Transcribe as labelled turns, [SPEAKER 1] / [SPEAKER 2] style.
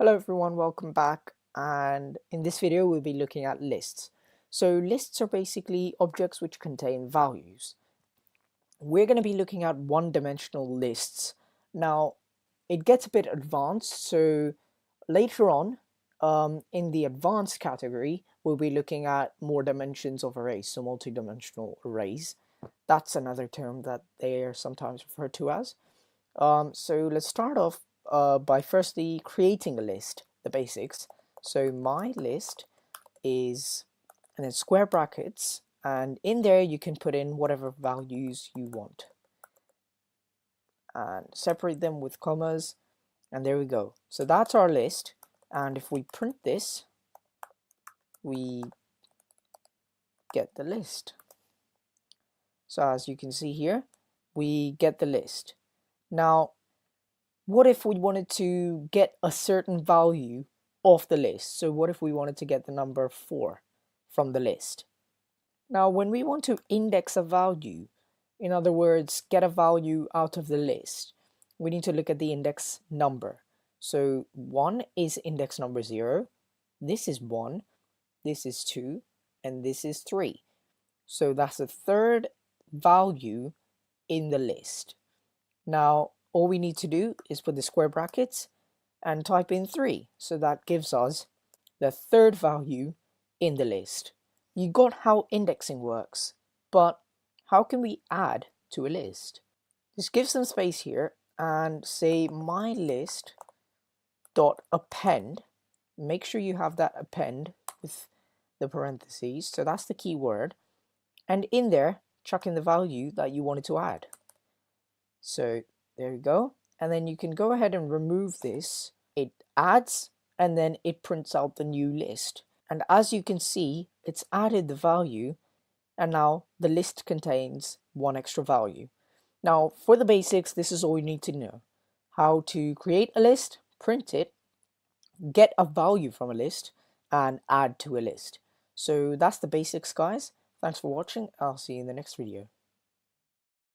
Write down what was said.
[SPEAKER 1] Hello everyone, welcome back, and in this video we'll be looking at lists. So lists are basically objects which contain values. We're going to be looking at one-dimensional lists. Now it gets a bit advanced, so later on in the advanced category we'll be looking at more dimensions of arrays, so multi-dimensional arrays. That's another term that they are sometimes referred to as. So let's start off by firstly creating a list, the basics. So my list is, and then square brackets, and in there you can put in whatever values you want and separate them with commas, and there we go. So that's our list, and if we print this we get the list. So as you can see here, we get the list. Now what if we wanted to get a certain value off the list? So what if we wanted to get the number 4 from the list? Now when we want to index a value, in other words get a value out of the list, we need to look at the index number. So 1 is index number 0, this is 1, this is 2, and this is 3. So that's the third value in the list. Now all we need to do is put the square brackets and type in 3. So that gives us the third value in the list. You got how indexing works, but how can we add to a list? Just give some space here and say my list dot append. Make sure you have that append with the parentheses. So that's the key word. And in there, chuck in the value that you wanted to add. So there you go, and then you can go ahead and remove this. It adds and then it prints out the new list, and as you can see it's added the value, and now the list contains one extra value. Now for the basics, this is all you need to know: how to create a list, print it, get a value from a list, and add to a list. So that's the basics, guys. Thanks for watching. I'll see you in the next video.